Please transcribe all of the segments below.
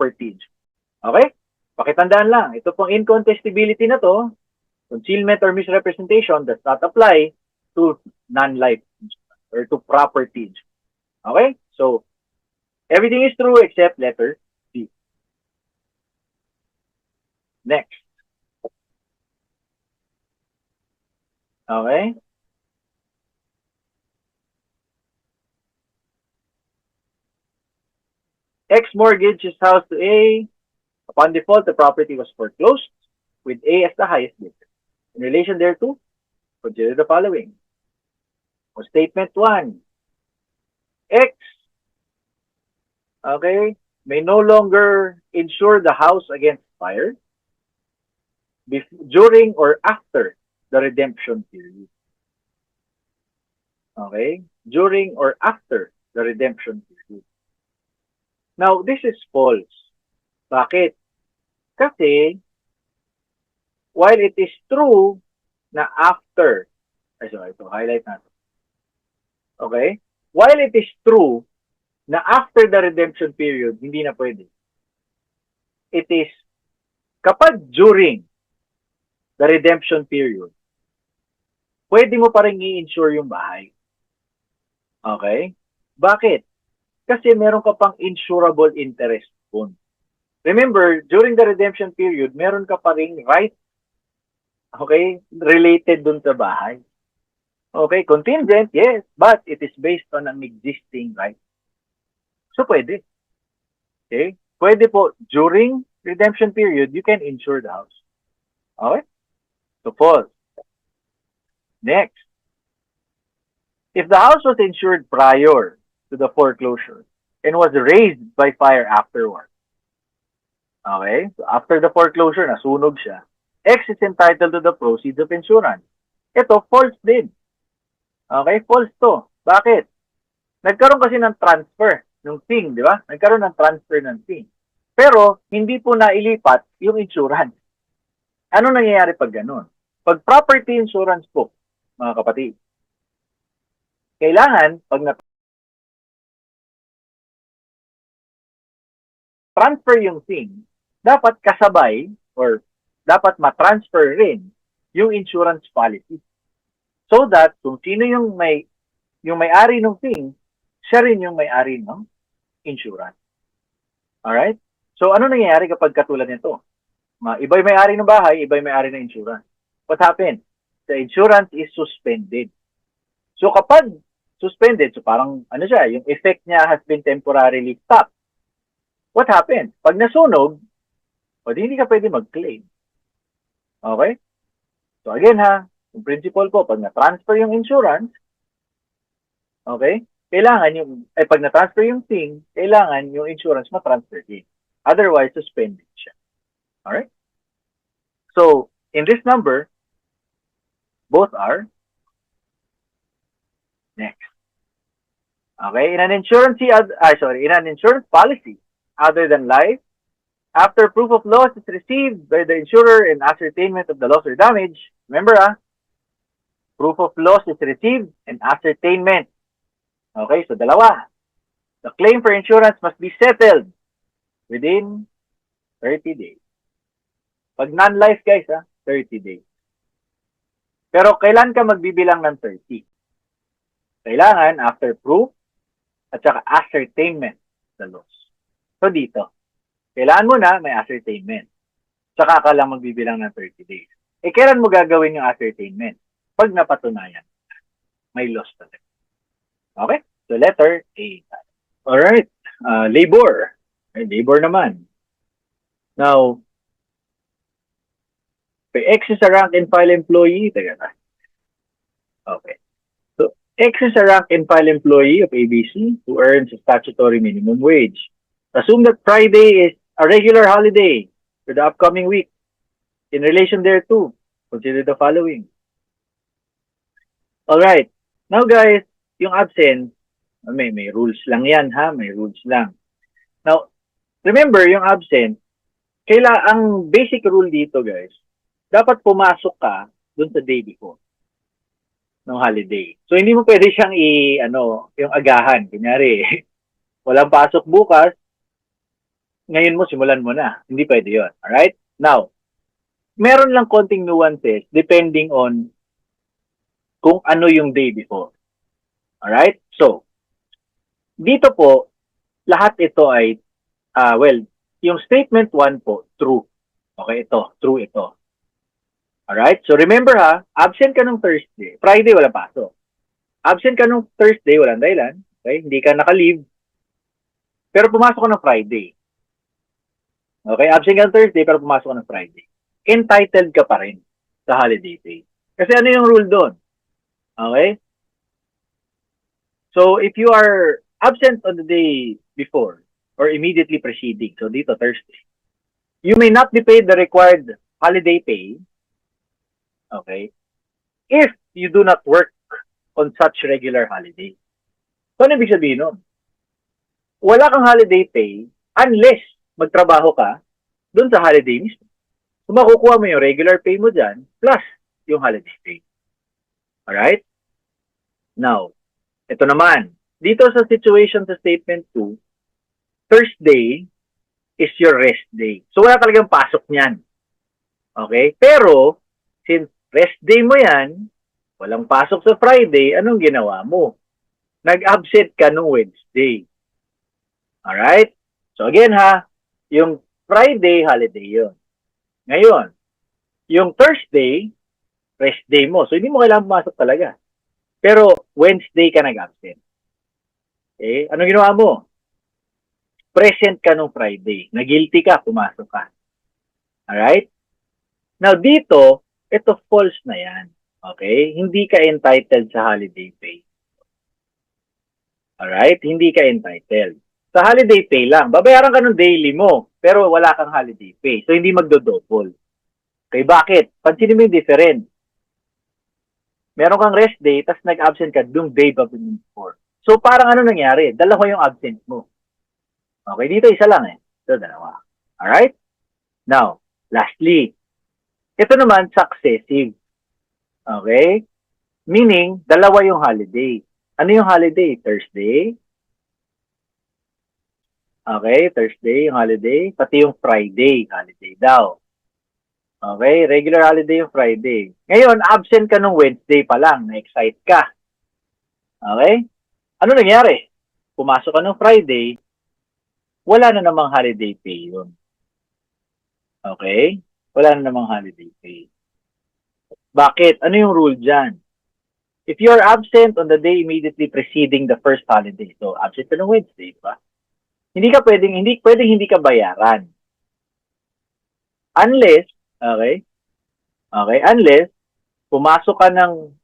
property. Okay? Pakitandaan lang, ito pong incontestability na to, concealment or misrepresentation does not apply to non-life or to property. Okay? So, everything is true except letter C. Next. Okay? X mortgages house to A. Upon default, the property was foreclosed with A as the highest bidder. In relation thereto, consider the following. O statement 1. X, okay, may no longer insure the house against fire during or after the redemption period. Okay? During or after the redemption period. Now, this is false. Bakit? Kasi, while it is true na after, sorry, ito, highlight natin. Okay? While it is true na after the redemption period, hindi na pwede. It is, kapag during the redemption period, pwede mo pa rin i-insure yung bahay. Okay? Bakit? Kasi meron ka pang insurable interest fund. Remember, during the redemption period, meron ka pa rin right, okay, related dun sa bahay. Okay, contingent, yes, but it is based on an existing right. So, pwede. Okay? Pwede po, during redemption period, you can insure the house. Okay? So, false. Next. If the house was insured prior to the foreclosure and was raised by fire afterward, okay? So, after the foreclosure, nasunog siya, X is entitled to the proceeds of insurance. Ito, false din. Okay? False to. Bakit? Nagkaroon kasi ng transfer ng thing, di ba? Nagkaroon ng transfer ng thing. Pero, hindi po nailipat yung insurance. Ano nangyayari pag ganun? Pag property insurance po, mga kapatid, kailangan, pag na-transfer yung thing, dapat kasabay or dapat ma-transfer rin yung insurance policy. So that, kung sino yung may-ari ng thing, siya rin yung may-ari ng insurance. Alright? So, ano nangyayari kapag katulad nito? Iba'y may-ari ng bahay, iba'y may-ari ng insurance. What happened? The insurance is suspended. So, kapag suspended, so parang, ano siya, yung effect niya has been temporarily stopped. What happened? Pag nasunog, hindi ka pwede mag-claim. Okay? So, again ha, yung principle po, pag na-transfer yung insurance, okay, kailangan pag na-transfer yung thing, kailangan yung insurance ma-transfer din. Otherwise, suspended siya. Alright? So, in this number, both are next. Okay, in an insurance policy other than life, after proof of loss is received by the insurer and ascertainment of the loss or damage, remember proof of loss is received and ascertainment. Okay, so dalawa. The claim for insurance must be settled within 30 days. Pag non-life guys 30 days. Pero kailan ka magbibilang ng 30? Kailangan after proof at saka ascertainment the loss. So dito, kailangan mo na may ascertainment. Saka ka lang magbibilang ng 30 days. Kailan mo gagawin yung ascertainment? Pag napatunayan, may loss talaga. Okay? So letter A. Alright. Labor. Labor naman. Now, X is a rank and file employee. Okay. So, X is a rank and file employee of ABC who earns a statutory minimum wage. Assume that Friday is a regular holiday for the upcoming week. In relation thereto, consider the following. Alright. Now guys, yung absent, may rules lang yan may rules lang. Now, remember yung absent, ang basic rule dito guys, dapat pumasok ka dun sa day before ng holiday. So, hindi mo pwede siyang yung agahan. Kunyari, walang pasok bukas, ngayon mo, simulan mo na. Hindi pwede yun. Alright? Now, meron lang konting nuances depending on kung ano yung day before. Alright? So, dito po, lahat ito ay, well, yung statement 1 po, true. Okay, ito, true ito. Alright? So, remember ha, absent ka nung Thursday. Friday, wala pasok. Absent ka nung Thursday, walang dahilan. Okay? Hindi ka naka-leave. Pero pumasok ka ng Friday. Okay? Absent ka ng Thursday, pero pumasok ka ng Friday. Entitled ka pa rin sa holiday pay. Kasi ano yung rule doon? Okay? So, if you are absent on the day before or immediately preceding, so dito, Thursday, you may not be paid the required holiday pay, okay, if you do not work on such regular holiday. So, ano ibig sabihin nun? Wala kang holiday pay unless magtrabaho ka dun sa holiday mismo. So, makukuha mo yung regular pay mo dyan plus yung holiday pay. Alright? Now, ito naman. Dito sa situation sa statement 2, Thursday is your rest day. So, wala talagang pasok niyan. Okay? Pero, since rest day mo yan, walang pasok sa Friday, anong ginawa mo? Nag-absent ka nung Wednesday. Alright? So, again ha, yung Friday, holiday yun. Ngayon, yung Thursday, rest day mo. So, hindi mo kailangan pumasok talaga. Pero, Wednesday ka nag-absent. Okay? Anong ginawa mo? Present ka nung Friday. Nag-guilty ka, pumasok ka. Alright? Now, dito, ito false na yan. Okay? Hindi ka entitled sa holiday pay. Alright? Hindi ka entitled. Sa holiday pay lang. Babayaran ka ng daily mo, pero wala kang holiday pay. So, hindi magdo-double. Okay, bakit? Pansinin mo yung difference. Meron kang rest day, tapos nag-absent ka yung day before. So, parang ano nangyari? Dalawa yung absent mo. Okay, dito isa lang eh. Ito, dalawa. Alright? Now, lastly, ito naman, successive. Okay? Meaning, dalawa yung holiday. Ano yung holiday? Thursday. Okay, Thursday yung holiday. Pati yung Friday, holiday daw. Okay, regular holiday yung Friday. Ngayon, absent ka nung Wednesday pa lang. Na-excite ka. Okay? Ano nangyari? Pumasok ka nung Friday, wala na namang holiday pay yun. Okay? Wala na namang holiday pay. Bakit? Ano yung rule dyan? If you're absent on the day immediately preceding the first holiday, so absent ka nung Wednesday, ba? Hindi pwedeng hindi ka bayaran. Unless, okay, unless, pumasok ka ng,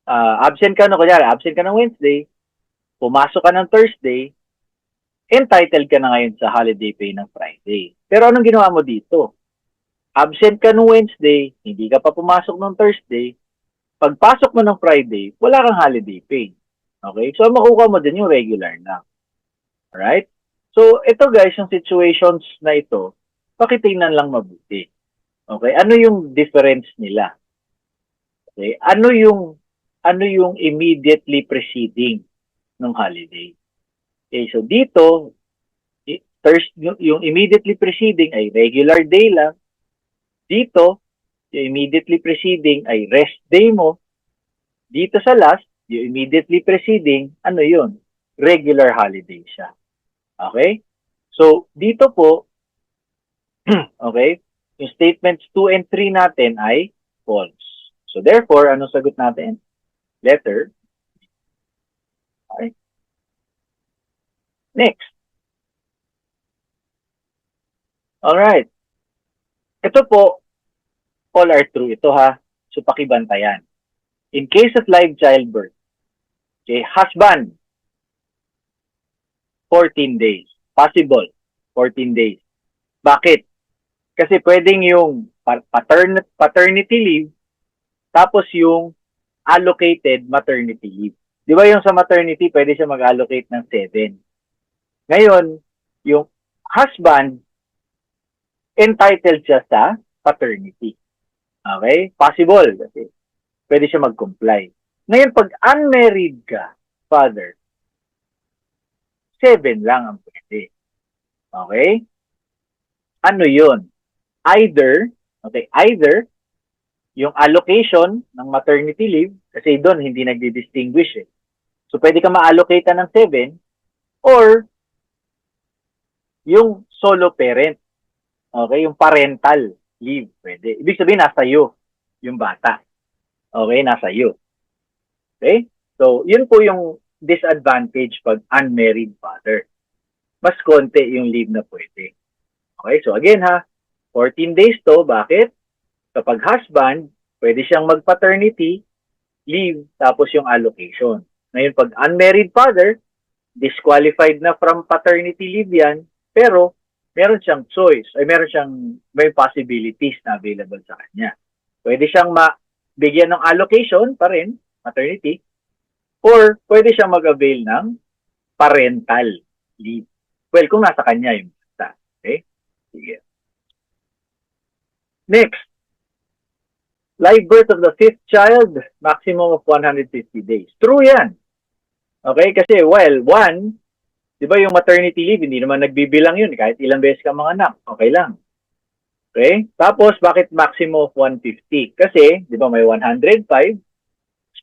absent ka ng Wednesday, pumasok ka ng Thursday, entitled ka na ngayon sa holiday pay ng Friday. Pero anong ginawa mo dito? Absent ka ng Wednesday, hindi ka pa pumasok ng Thursday, pagpasok mo ng Friday, wala kang holiday pay. Okay? So, makukuha mo din yung regular na. Alright? So, ito guys, yung situations na ito, pakitingnan lang mabuti. Okay? Ano yung difference nila? Okay? Ano yung immediately preceding ng holiday? Okay, so dito, yung immediately preceding ay regular day lang. Dito, yung immediately preceding ay rest day mo. Dito sa last, yung immediately preceding, ano yun? Regular holiday siya. Okay? So, dito po, okay, yung statements 2 and 3 natin ay false. So, therefore, anong sagot natin? Letter. Okay. Next. Alright. Ito po, all are true. Ito ha. So, pakibantayan. In case of live childbirth, okay, husband, 14 days. Possible, 14 days. Bakit? Kasi pwedeng yung paternity leave, tapos yung allocated maternity leave. Di ba yung sa maternity, pwede siya mag-allocate ng 7. Ngayon, yung husband, entitled siya sa paternity. Okay? Possible. Kasi pwede siya mag-comply. Ngayon, pag unmarried ka, father, 7 lang ang pwede. Okay? ano yun? Either yung allocation ng maternity leave, kasi doon hindi nagdi-distinguish eh. So, pwede ka ma-allocate ng 7 or yung solo parent. Okay? Yung parental leave. Pwede. Ibig sabihin, nasa iyo yung bata. Okay? Nasa iyo. Okay? So, yun po yung disadvantage pag unmarried father. Mas konti yung leave na pwede. Okay? So, again ha, 14 days to. Bakit? Kapag husband, pwede siyang mag-paternity leave tapos yung allocation. Ngayon, pag unmarried father, disqualified na from paternity leave yan, pero meron siyang choice, ay may possibilities na available sa kanya. Pwede siyang bigyan ng allocation pa rin, maternity, or pwede siyang mag-avail ng parental leave. Well, kung nasa kanya yung bata. Okay? Sige. Next, live birth of the 5th child, maximum of 150 days. True yan. Okay? Kasi, well, di ba yung maternity leave, hindi naman nagbibilang yun. Kahit ilang beses ka mga anak, okay lang. Okay? Tapos, bakit maximum of 150? Kasi, di ba may 105.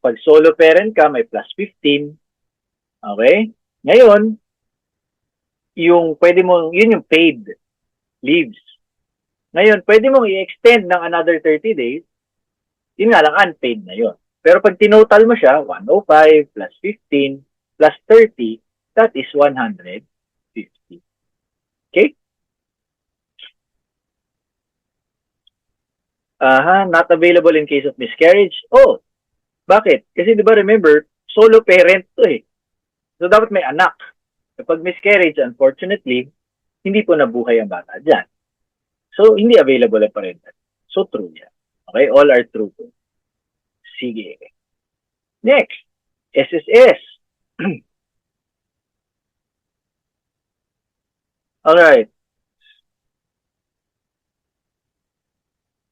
Pag solo parent ka, may plus 15. Okay? Ngayon, yung pwede mo, yun yung paid leaves. Ngayon, pwede mong i-extend ng another 30 days. Yun nga lang, unpaid na yun. Pero pag tinotal mo siya, 105 plus 15 plus 30, that is 150. Okay? Not available in case of miscarriage. Oh, bakit? Kasi di ba remember, solo parent to eh. So dapat may anak. Kapag miscarriage, unfortunately, hindi po nabuhay ang bata dyan. So, hindi available ang parental. So, true yan. Okay? All are true po. Sige. Next, SSS. Alright.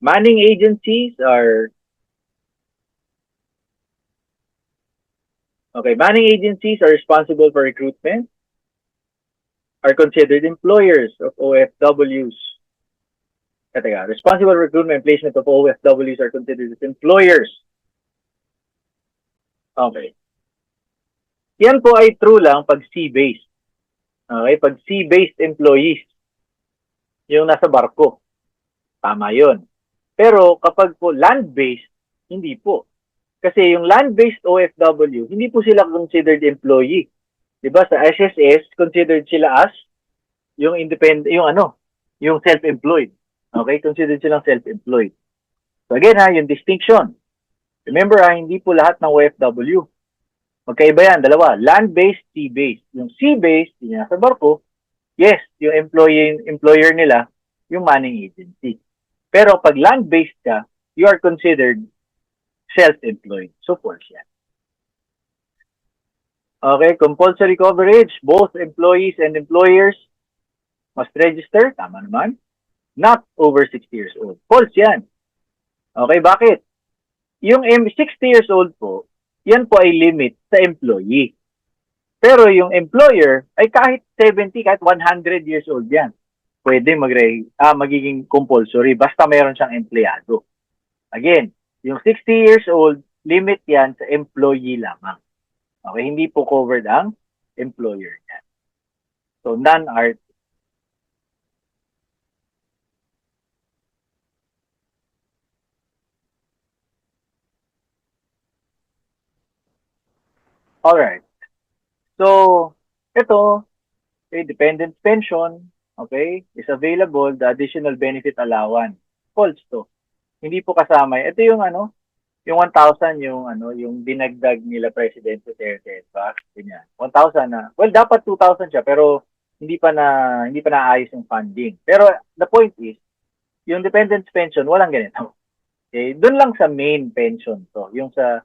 Manning agencies are responsible for recruitment, are considered employers of OFWs. Responsible recruitment and placement of OFWs are considered as employers. Okay. Yan po ay true lang pag sea-based. Okay? Pag sea-based employees, yung nasa barko, tama yun. Pero kapag po land-based, hindi po. Kasi yung land-based OFW, hindi po sila considered employee. Diba? Sa SSS, considered sila as yung independent, yung self-employed. Okay? Considered silang self-employed. So again yung distinction. Remember hindi po lahat ng OFW. Magkaiba yan, dalawa. Land-based, sea-based. Yung sea-based, yung nasa barko, yes, yung employer nila, yung manning agency. Pero pag land-based ka, you are considered self-employed. So, false yan. Okay, compulsory coverage, both employees and employers must register. Tama naman. Not over 60 years old. False yan. Okay, bakit? Yung 60 years old po, yan po ay limit sa employee. Pero yung employer ay kahit 70, kahit 100 years old yan. Pwede magiging compulsory basta mayroon siyang empleyado. Again, yung 60 years old, limit yan sa employee lamang. Okay, hindi po covered ang employer yan. So, none are. Alright. So, ito, dependent pension, okay, is available, the additional benefit allowance. False to. Hindi po kasama. Ito yung yung 1,000 yung dinagdag nila President Duterte, ba? Ganyan. 1,000 na. Well, dapat 2,000 siya pero hindi pa naayos yung funding. Pero the point is, yung dependent pension walang ganito. Okay, doon lang sa main pension to, yung sa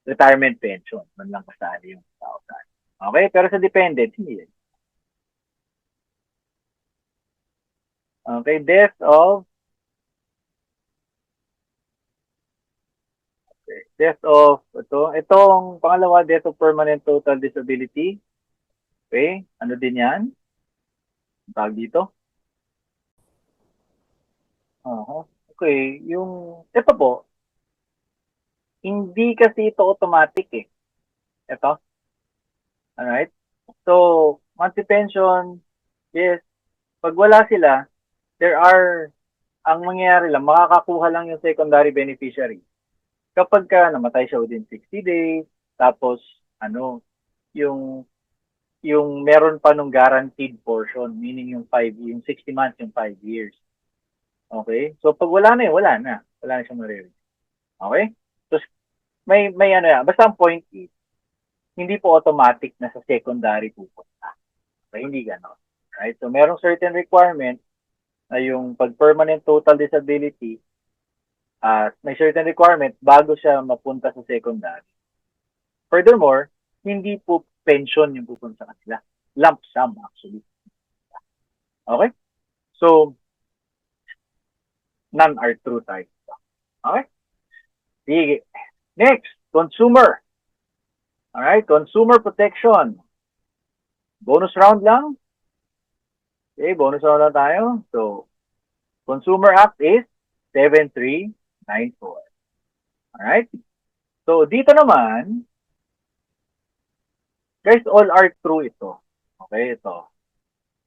retirement pension, doon lang kasali yung 1,000. Okay, pero sa dependent hindi. Okay, death of itong pangalawa, death of permanent total disability. Okay, ano din yan? Tawag dito? Okay, ito po, hindi kasi ito automatic eh. Ito, alright? So, monthly pension, yes, pag wala sila, ang mangyayari lang, makakakuha lang yung secondary beneficiary. Kapag namatay siya within 60 days, tapos, yung, yung meron pa nung guaranteed portion, meaning yung 60 months, yung 5 years. Okay? So, pag wala na yun, wala na. Wala na siyang maririnig. Okay? So, may ano yan. Basta ang point is, hindi po automatic na sa secondary pupunta. Okay? Hindi ganon. Right? So, merong certain requirement na yung pag permanent total disability, may certain requirement bago siya mapunta sa secondary. Furthermore, hindi po pension yung pupunta sa kanila. Lump sum actually. Okay? So, none are true tayo. Okay? Sige. Next, consumer. Alright, consumer protection. Bonus round lang. Okay, bonus round lang tayo. So, Consumer Act is 7394. Alright? So, dito naman, guys, all are true ito. Okay, ito.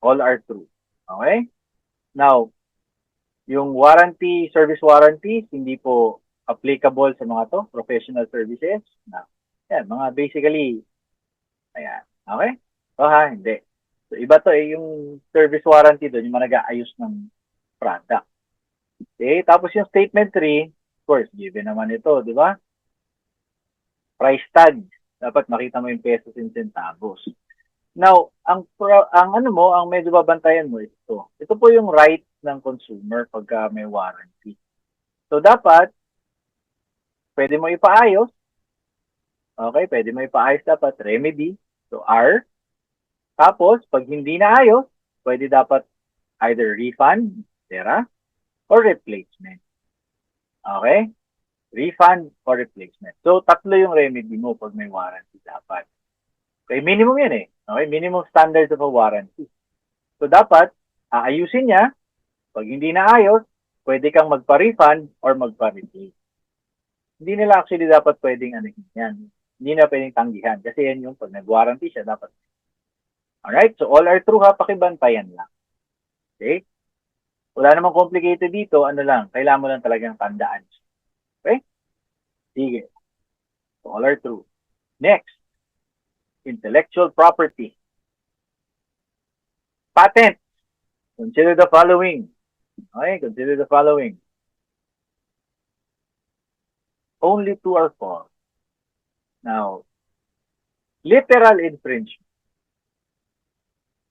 All are true. Okay? Now, yung warranty, service warranties, hindi po applicable sa mga to, professional services. Now, yan, mga basically, ayan. Okay? So, hindi. So, iba to yung service warranty doon, yung mga nag-aayos ng product. Okay? Tapos yung statement 3, of course, given naman ito, di ba? Price tag. Dapat makita mo yung pesos and centavos. Now, ang medyo babantayan mo ito. Ito po yung right ng consumer pagka may warranty. So, dapat, pwede mo ipaayos. Okay, pwede mo ipaayos dapat remedy. So, R. Tapos, pag hindi naayos, pwede dapat either refund, pera, or replacement. Okay? Refund or replacement. So, tatlo yung remedy mo pag may warranty dapat. Okay, minimum yan eh. Okay, minimum standards of a warranty. So, dapat, aayusin niya. Pag hindi naayos, pwede kang magpa-refund or magpa-replace. Hindi nila actually dapat pwedeng yan. Hindi na pwedeng tanggihan. Kasi yan yung pag nag-warranty siya, dapat. Alright, so all are true ha, pakibantayan lang. Okay? Wala namang complicated dito, kailangan mo lang talagang tandaan. Okay? Sige. So all are true. Next, intellectual property. Patent. Consider the following. Okay, consider the following. Only two are false. Now, literal infringement.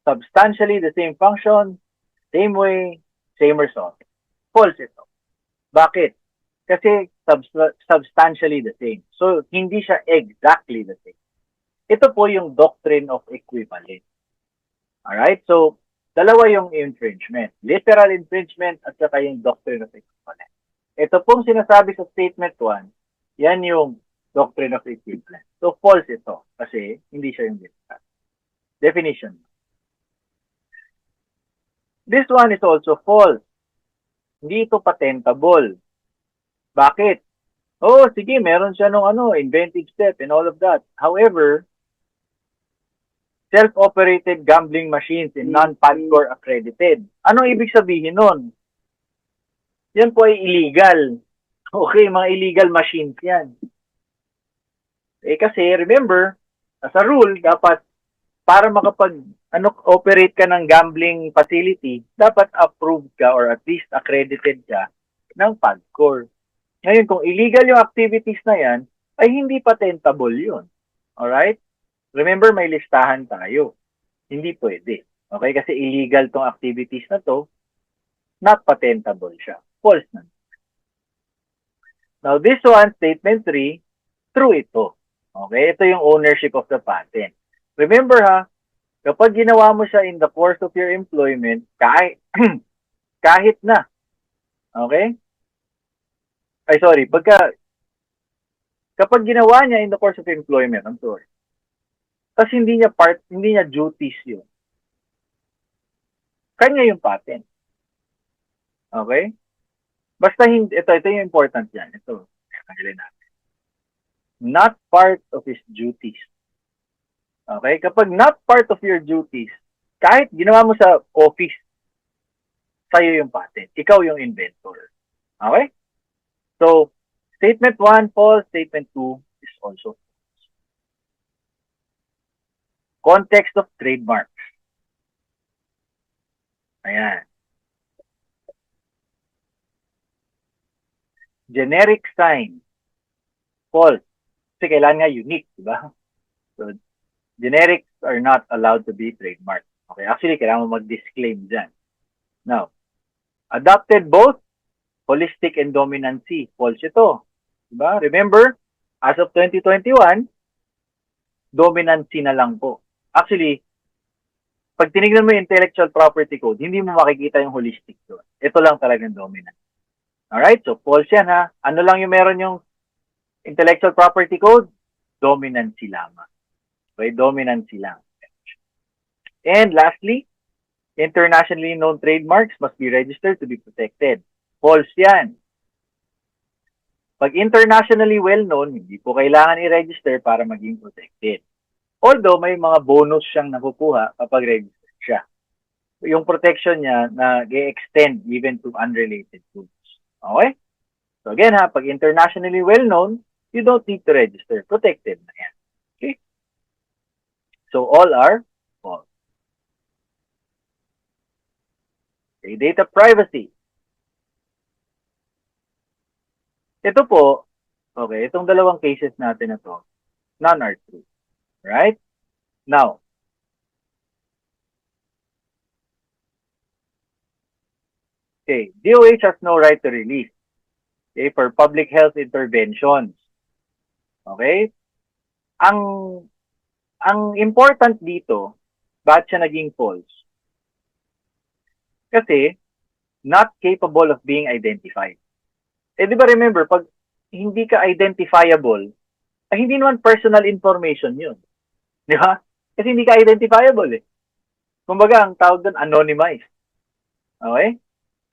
Substantially the same function, same way, same result. False ito. Bakit? Kasi substantially the same. So, hindi siya exactly the same. Ito po yung doctrine of equivalence. Alright? So, dalawa yung infringement. Literal infringement at saka yung doctrine of equivalence. Ito pong sinasabi sa statement 1, yan yung doctrine of equivalence. So, false ito kasi hindi siya yung literal. Definition. This one is also false. Hindi ito patentable. Bakit? Oh, sige, meron siya nung inventive step and all of that. However, self-operated gambling machines and non-PAGCOR accredited. Anong ibig sabihin nun? Yan po ay illegal. Okay, mga illegal machines yan. Kasi remember, as a rule, dapat para operate ka ng gambling facility, dapat approved ka or at least accredited ka ng PAGCOR. Ngayon, kung illegal yung activities na yan, ay hindi patentable yun. Alright? Remember, may listahan tayo. Hindi pwede. Okay? Kasi illegal tong activities na to, not patentable siya. False na. Now, this one, statement 3, true ito. Okay? Ito yung ownership of the patent. Remember ha, kapag ginawa mo siya in the course of your employment, kahit na. Okay? Ay, sorry. Kapag ginawa niya in the course of employment, I'm sorry. Kasi hindi niya duties yun. Kanya yung patent. Okay? Basta hindi, ito yung important yan. Ito, tanggalin natin. Not part of his duties. Okay? Kapag not part of your duties, kahit ginawa mo sa office, sa'yo yung patent. Ikaw yung inventor. Okay? So, statement 1 false, statement 2 is also false. Context of trademarks. Ayan. Generic sign. False. Kasi kailangan nga unique, di ba? So, generics are not allowed to be trademarked. Okay, actually, kailangan mo mag-disclaim dyan. Now, adopted both holistic and dominancy. False ito. Diba? Remember, as of 2021, dominancy na lang po. Actually, pag tinignan mo yung intellectual property code, hindi mo makikita yung holistic doon. Ito lang talagang dominant. Alright? So, false yan ha. Ano lang yung meron yung intellectual property code? Dominancy lamang. Okay? Dominancy lang. And lastly, internationally known trademarks must be registered to be protected. False yan. Pag internationally well-known, hindi po kailangan i-register para maging protected. Although, may mga bonus siyang nakukuha kapag registered siya. Yung protection niya nag-extend even to unrelated goods. Okay? So again ha, pag internationally well-known, you don't need to register. Protected na yan. Okay? So all are false. Okay, data privacy. Ito po, okay, itong dalawang cases natin na to, none are true. Right? Now, okay, DOH has no right to release, okay, for public health interventions. Okay? Ang important dito, bakit siya naging false? Kasi, not capable of being identified. Eh, di ba remember, pag hindi ka identifiable, ay hindi naman personal information yun. Di ba? Kasi hindi ka identifiable eh. Kumbaga, ang tawag doon, anonymized. Okay?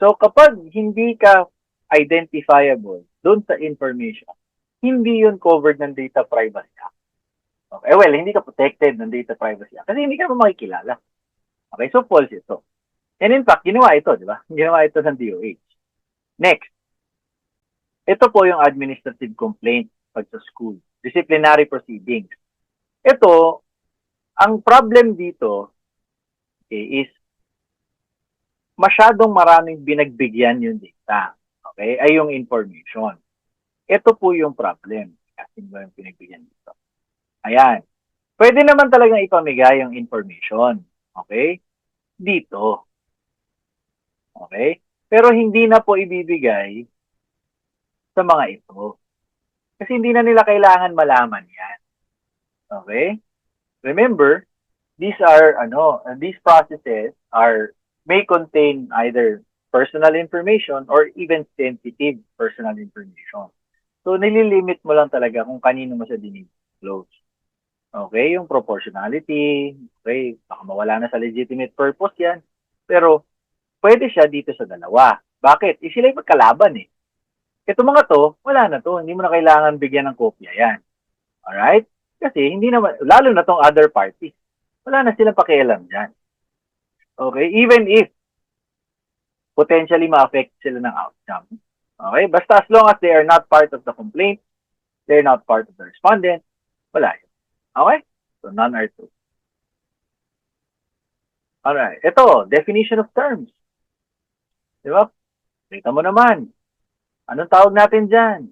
So, kapag hindi ka identifiable doon sa information, hindi yun covered ng Data Privacy Act. Okay? Well, hindi ka protected ng Data Privacy Act kasi hindi ka naman makikilala. Okay? So, false ito. And in fact, ginawa ito, di ba? Ginawa ito ng DOH. Next. Ito po yung administrative complaint pag sa school. Disciplinary proceedings. Ito, ang problem dito okay, is masyadong maraming binagbigyan yung data. Okay? Ay yung information. Ito po yung problem. Kasi ba yung pinagbigyan dito? Ayan. Pwede naman talagang ipamigay yung information. Okay? Dito. Okay? Pero hindi na po ibibigay sa mga ito. Kasi hindi na nila kailangan malaman yan. Okay? Remember, these processes may contain either personal information or even sensitive personal information. So, nililimit mo lang talaga kung kanino mo siya dinidisclose. Okay? Yung proportionality, okay, baka mawala na sa legitimate purpose yan. Pero, pwede siya dito sa dalawa. Bakit? Sila yung magkalaban eh. Ito mga to, wala na to. Hindi mo na kailangan bigyan ng kopya yan. Alright? Kasi hindi naman, lalo na tong other parties, wala na silang pakialam dyan. Okay? Even if potentially ma-affect sila ng outcome. Okay? Basta as long as they are not part of the complaint, they're not part of the respondent, wala yun. Okay? So, none are true. Alright. Ito, definition of terms. Diba? Kita mo naman. Anong tawag natin dyan?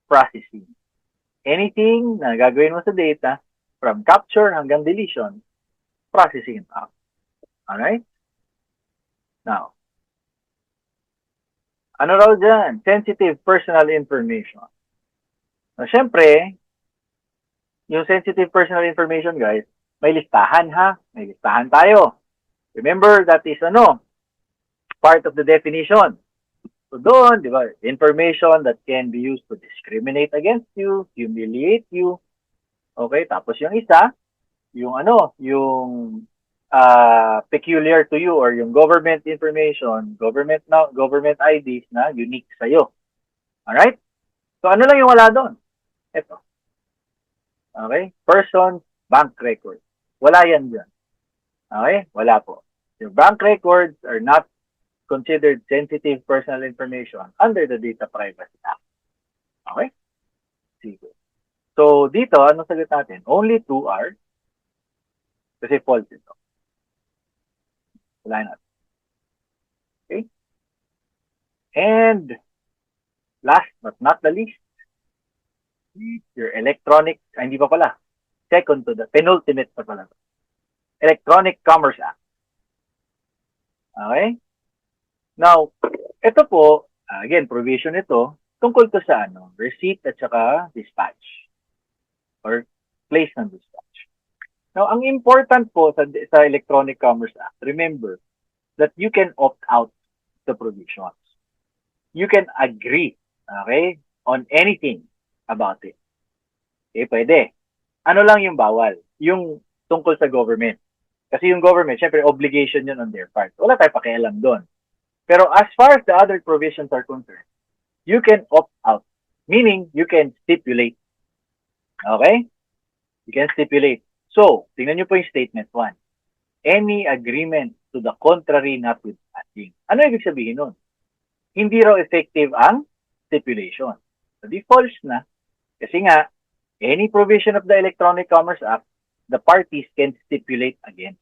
Processing. Anything na gagawin mo sa data, from capture hanggang deletion, processing it out. Alright? Now, ano raw dyan? Sensitive personal information. Now, syempre, yung sensitive personal information, guys, may listahan ha. May listahan tayo. Remember, that is part of the definition. So doon, di ba, information that can be used to discriminate against you, humiliate you. Okay, tapos yung isa, yung peculiar to you or yung government information, government IDs na unique sa'yo. Alright? So, ano lang yung wala doon? Ito. Okay? Person, bank record. Wala yan dyan. Okay? Wala po. Your bank records are not considered sensitive personal information under the Data Privacy Act. Okay? Sige. So, dito, anong sagot natin? Only 2 are kasi false ito. Wala natin. Okay? And last but not the least, your electronic, hindi pa pala. Second to the penultimate pa pala. Electronic Commerce Act. Okay? Now, ito po, again, provision ito, tungkol to sa receipt at saka dispatch or place ng dispatch. Now, ang important po sa Electronic Commerce Act, remember that you can opt out the provisions. You can agree, okay, on anything about it. Okay, pwede. Ano lang yung bawal? Yung tungkol sa government. Kasi yung government, syempre, obligation yun on their part. Wala tayo pakialam doon. Pero as far as the other provisions are concerned, you can opt out. Meaning, you can stipulate. Okay? You can stipulate. So, tingnan nyo po yung statement 1. Any agreement to the contrary notwithstanding. Ano ibig sabihin nun? Hindi raw effective ang stipulation. So, di false na. Kasi nga, any provision of the Electronic Commerce Act, the parties can stipulate against.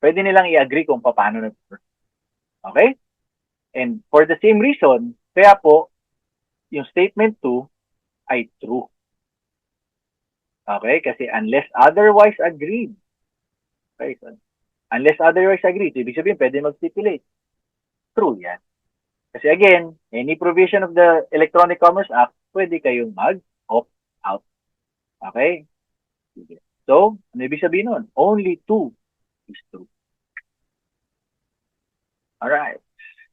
Pwede nilang i-agree kung paano na. Okay? And for the same reason, kaya po, yung statement 2 ay true. Okay? Kasi unless otherwise agreed. Okay? So, unless otherwise agreed, ibig sabihin, pwede mag-stipulate. True yan. Kasi again, any provision of the Electronic Commerce Act, pwede kayong mag-opt out. Okay? So, ano ibig sabihin nun? Only 2 is true. Alright.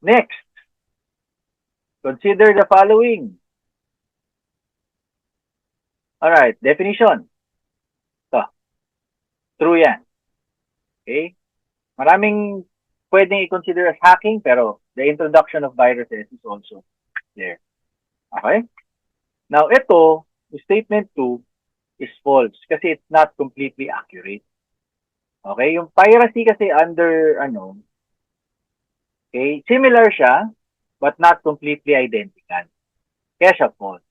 Next. Consider the following. Alright. Definition. So, true yan. Okay? Maraming pwedeng i-consider as hacking, pero the introduction of viruses is also there. Okay? Now, ito, statement 2 is false kasi it's not completely accurate. Okay? Yung piracy kasi under, okay, similar siya, but not completely identical. Kaya siya false.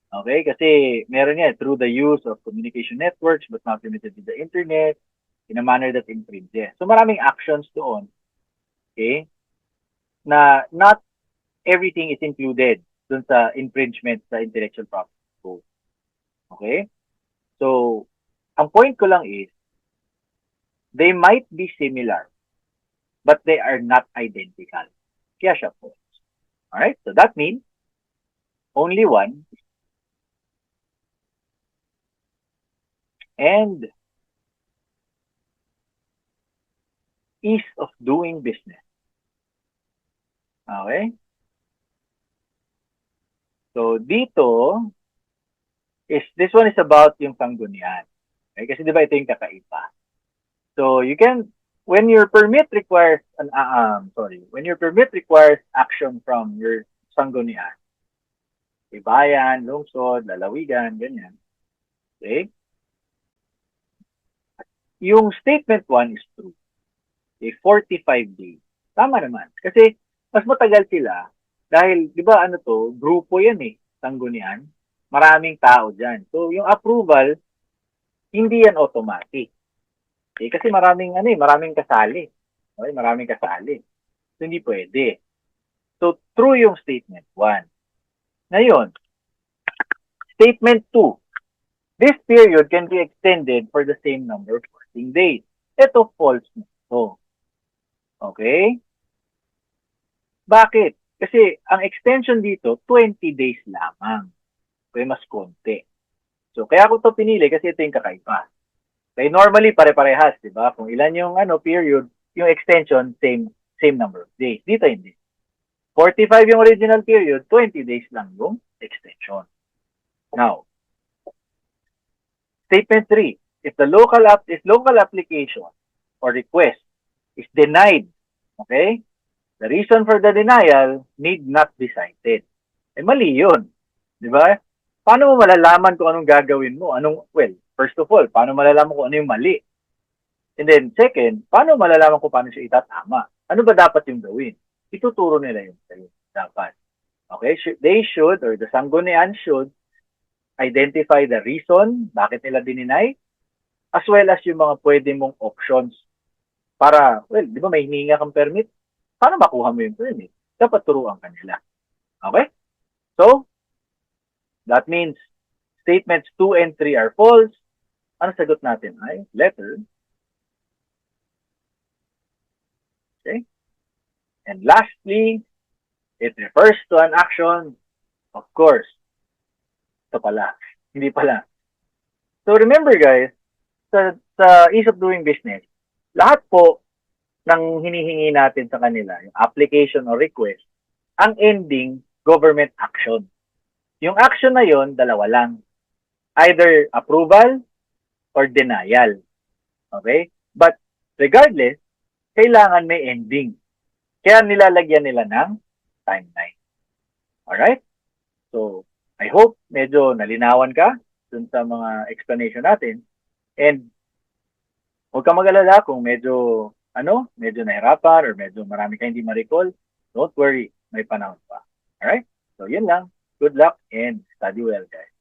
Okay? Kasi meron niya, through the use of communication networks, but not limited to the internet, in a manner that infringes. So, maraming actions doon. Okay? Na not everything is included dun sa infringement sa intellectual property code. Okay? So, ang point ko lang is, they might be similar, but they are not identical. Kaya siya false. Alright? So, that means, only one. And ease of doing business. Okay? So, dito, this one is about yung sanggunian. Okay? Kasi diba ito yung kakaiba. So, you can, when your permit requires, when your permit requires action from your sanggunian, bayan, lungsod, lalawigan, ganyan. Okay? Yung statement 1 is true. Okay, 45 days. Tama naman. Kasi, mas matagal sila dahil, di ba grupo yan sanggunian. Maraming tao dyan. So, yung approval, hindi yan automatic. Okay, kasi maraming kasali. Okay, maraming kasali. So, hindi pwede. So, true yung statement 1. Ngayon, statement 2. This period can be extended for the same number of working days. Ito false na ito. Okay? Bakit? Kasi ang extension dito, 20 days lamang. Kaya mas konti. So, kaya ko ito pinili kasi ito yung kakaiba. Kaya normally, pare-parehas, di ba? Kung ilan yung period, yung extension, same number of days. Dito hindi. 45 yung original period, 20 days lang yung extension. Now, statement 3. If local application or request is denied. Okay? The reason for the denial need not be cited. Eh, mali yun. Di ba? Paano mo malalaman kung anong gagawin mo? First of all, paano malalaman kung ano yung mali? And then, second, paano malalaman kung paano siya itatama? Ano ba dapat yung gawin? Ituturo nila yun sa'yo. Dapat. Okay? They should, or the sanggunian should, identify the reason bakit nila dininay, as well as yung mga pwede mong options para, di ba may hininga kang permit? Paano makuha mo yung permit? Dapat turuan ka nila. Okay? So, that means statements 2 and 3 are false. Ano sagot natin ay letter. Okay? And lastly, it refers to an action. Of course. Ito pala. Hindi pala. So remember guys, sa ease of doing business, lahat po ng hinihingi natin sa kanila, yung application or request, ang ending, government action. Yung action na yon, dalawa lang. Either approval or denial. Okay? But regardless, kailangan may ending. Kaya nilalagyan nila ng timeline. Alright? So, I hope medyo nalinawan ka dun sa mga explanation natin. And huwag ka mag-alala kung medyo nahirapan or medyo marami ka hindi ma-recall. Don't worry, may panahon pa. Alright? So, yun lang. Good luck and study well, guys.